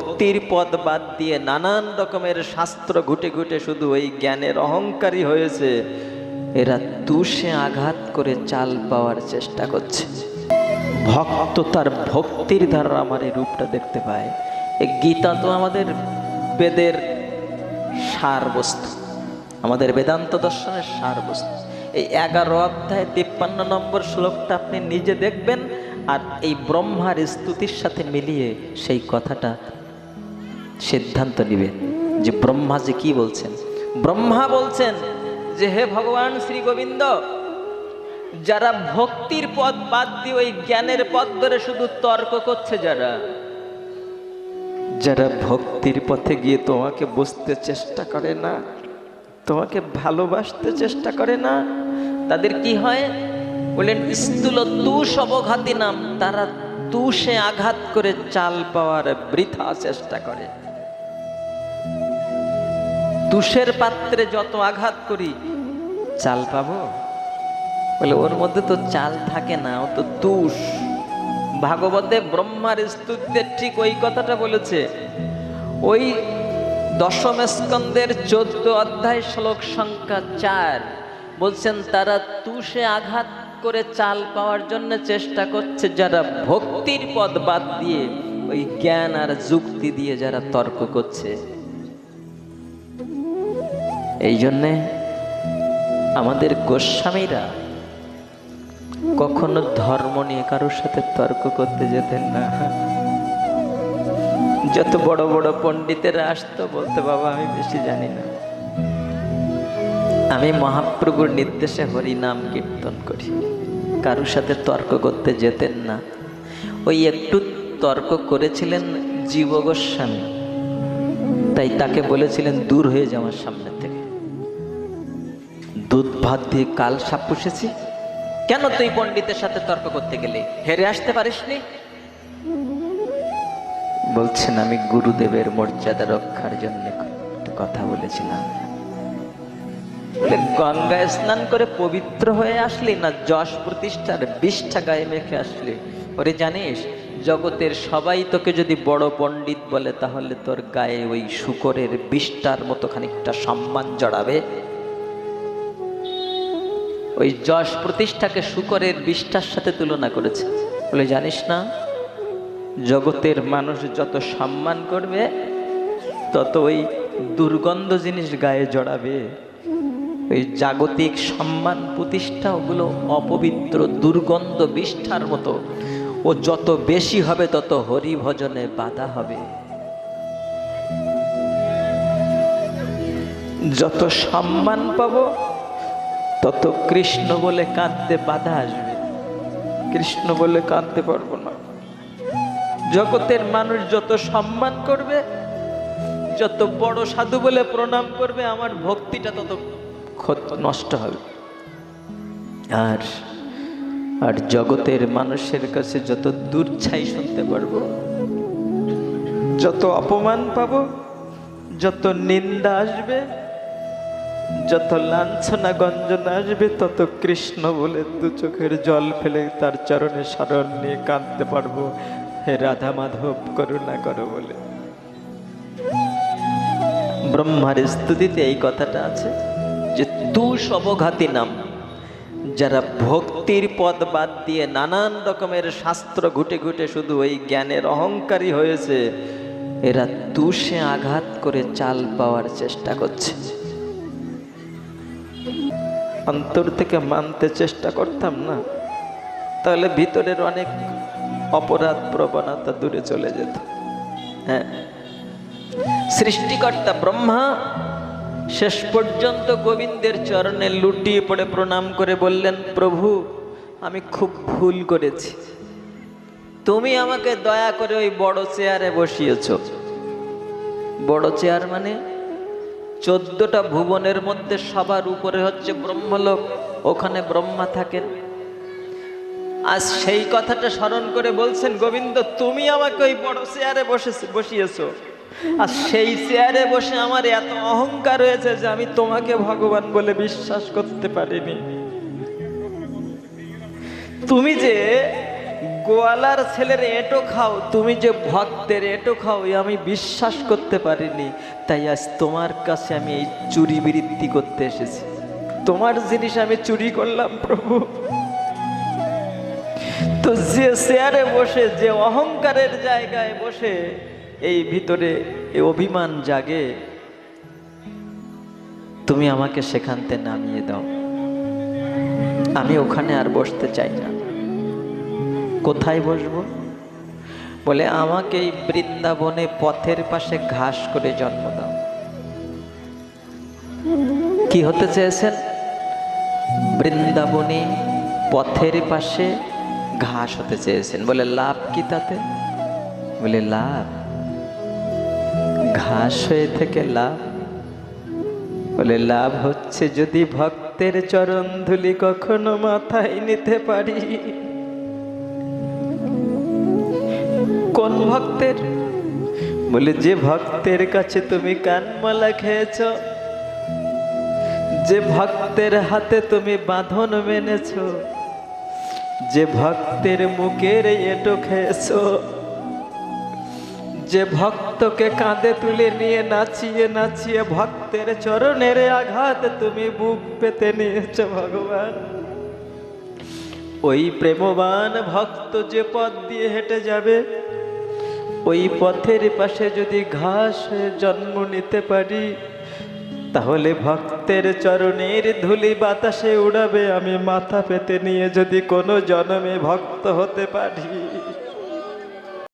ভক্তির পথ বাদ দিয়ে নানান রকমের শাস্ত্র ঘুটে ঘুটে শুধু ওই জ্ঞানের অহংকারী হয়েছে, এরা তুষে আঘাত করে চাল পাওয়ার চেষ্টা করছে। ভক্ত তার ভক্তির দ্বারা আমার এই রূপটা দেখতে পায়। এই গীতা তো আমাদের বেদের সার বস্তু, আমাদের বেদান্ত দর্শনের সার বস্তু। এই 11 অধ্যায় 53 নম্বর শ্লোকটা আপনি নিজে দেখবেন, আর এই ব্রহ্মার স্তুতির সাথে মিলিয়ে সেই কথাটা সিদ্ধান্ত নেবেন যে ব্রহ্মা যে কি বলছেন। ব্রহ্মা বলছেন যে হে ভগবান শ্রী গোবিন্দ, যারা ভক্তির পথ বাদ দিয়ে ওই জ্ঞানের পথ ধরে শুধু তর্ক করছে, যারা ভক্তির পথে গিয়ে তোমাকে বুঝতে চেষ্টা করে না, তোমাকে ভালোবাসতে চেষ্টা করে না, তাদের কি হয় বলেন? স্থূল তুষ অবঘাতী নাম, তারা তুষে আঘাত করে চাল পাওয়ার বৃথা চেষ্টা করে। তুষের পাত্রে যত আঘাত করি চাল পাবো, বলে ওর মধ্যে তো চাল থাকে না, ও তো তুষ। ভাগবতে ব্রহ্মার স্তুতিতে ঠিক ওই কথাটা বলেছে। ওই দশম স্কন্দের 14 অধ্যায় শ্লোক সংখ্যা 4 বলছেন, তারা তুষে আঘাত করে চাল পাওয়ার জন্য চেষ্টা করছে, যারা ভক্তির পথ বাদ দিয়ে ওই জ্ঞান আর যুক্তি দিয়ে যারা তর্ক করছে। এই জন্যে আমাদের গোস্বামীরা কখনো ধর্ম নিয়ে কারোর সাথে তর্ক করতে যেতেন না। যত বড় বড় পণ্ডিতেরা আসতো, বলতে বাবা আমি বেশি জানি না, আমি মহাপ্রভুর নির্দেশে হরি নাম কীর্তন করি। কারোর সাথে তর্ক করতে যেতেন না। ওই একটু তর্ক করেছিলেন জীব গোস্বামী, তাই তাকে বলেছিলেন দূর হয়ে যাওয়ার সামনে থেকে। দুধ ভাত দিয়ে কাল সাপ পুষেছি, কেন তুই পণ্ডিতের সাথে তর্ক করতে গেলে? হেরে আসতে পারিসনি? বলছেন আমি গুরুদেবের মর্যাদা রক্ষার জন্য কথা বলেছিলাম। গঙ্গায় স্নান করে পবিত্র হয়ে আসলি না যশ প্রতিষ্ঠার বিষ্ঠা গায়ে মেখে আসলি? ওরে জানিস, জগতের সবাই তোকে যদি বড় পণ্ডিত বলে, তাহলে তোর গায়ে ওই শূকরের বিষ্ঠার মতো খানিকটা সম্মান জড়াবে। ওই যশ প্রতিষ্ঠাকে শূকরের বিষ্ঠার সাথে তুলনা করেছে। বলে জানিস না, জগতের মানুষ যত সম্মান করবে, তত ওই দুর্গন্ধ জিনিস গায়ে জড়াবে। ওই জাগতিক সম্মান প্রতিষ্ঠা, ওগুলো অপবিত্র দুর্গন্ধ বিষ্ঠার মতো। ও যত বেশি হবে, তত হরি ভজনে বাধা হবে। যত সম্মান পাবো, তত কৃষ্ণ বলে কাঁদতে বাধা আসবে। কৃষ্ণ বলে কাঁদতে পারবো না। জগতের মানুষ যত সম্মান করবে, যত বড় সাধু বলে প্রণাম করবে, আমার ভক্তিটা তত নষ্ট হবে। আর জগতের মানুষের কাছে যত দূরছাই শুনতে পারবো, যত অপমান পাবো, যত নিন্দা আসবে, যত লাঞ্ছনা গঞ্জনা আসবে, তত কৃষ্ণ বলে দু চোখের জল ফেলে তার চরণে শরণ নিয়ে কাঁদতে পারবো, হে রাধা মাধব করুণা করো বলে। ব্রহ্মার স্তুতিতে এই কথাটা আছে যে তুষ অবঘাতী নাম, যারা ভক্তির পথ বাদ দিয়ে নানান রকমের শাস্ত্র ঘুটে ঘুটে শুধু ওই জ্ঞানের অহংকারী হয়েছে, এরা তুষে আঘাত করে চাল পাওয়ার চেষ্টা করছে। অন্তর থেকে মানতে চেষ্টা করতাম না, তাহলে ভিতরের অনেক অপরাধ প্রবণতা দূরে চলে যেত। হ্যাঁ, সৃষ্টিকর্তা ব্রহ্মা শেষ পর্যন্ত গোবিন্দের চরণে লুটিয়ে পড়ে প্রণাম করে বললেন, প্রভু আমি খুব ভুল করেছি, তুমি আমাকে দয়া করে ওই বড় চেয়ারে বসিয়েছ। বড় চেয়ার মানে 14টা ভুবনের মধ্যে সবার উপরে হচ্ছে ব্রহ্মলোক, ওখানে ব্রহ্মা থাকেন। আজ সেই কথাটা স্মরণ করে বলছেন, গোবিন্দ তুমি আমাকে ওই বড় চেয়ারে বসিয়েছ, আর সেই চেয়ারে বসে আমার এত অহংকার হয়েছে যে আমি তোমাকে ভগবান বলে বিশ্বাস করতে পারিনি। তুমি যে গোয়ালার ছেলের এঁটো খাও, তুমি যে ভক্তের এঁটো খাও এ আমি বিশ্বাস করতে পারিনি। তাই আজ তোমার কাছে আমি এই চুরি বৃত্তি করতে এসেছি। তোমার জিনিস আমি চুরি করলাম প্রভু। তো যে চেয়ারে বসে, যে অহংকারের জায়গায় বসে এই ভিতরে এই অভিমান জাগে, তুমি আমাকে সেখান থেকে নামিয়ে দাও। আমি ওখানে আর বসতে চাই না। কোথায় বসবো? বলে আমাকে এই বৃন্দাবনে পথের পাশে ঘাস করে জন্ম দাও। কি হতে চেয়েছেন? বৃন্দাবনে পথের পাশে ঘাস হতে চেয়েছেন। বলে লাভ কি তাতে? বলে লাভ, ঘাস হয়ে থেকে লাভ? বলে লাভ হচ্ছে যদি ভক্তের চরণ ধুলি কখনো মাথায় নিতে পারি। কোন ভক্তের? বলে যে ভক্তের কাছে তুমি কানমালা খেয়েছ, যে ভক্তের হাতে তুমি বাঁধন মেনেছ, যে ভক্তের মুখের এঁটো খেয়েছ, যে ভক্তকে কাঁধে তুলে নিয়ে নাচিয়ে নাচিয়ে ভক্তের চরণের আঘাত তুমি বুক পেতে নিয়েছ ভগবান। ওই প্রেমবান ভক্ত যে পথ দিয়ে হেঁটে যাবে, ওই পথের পাশে যদি ঘাস জন্ম নিতে পারি, তাহলে ভক্তের চরণের ধুলি বাতাসে উড়াবে। আমি মাথা পেতে নিয়ে যদি কোনো জন্মে ভক্ত হতে পারি,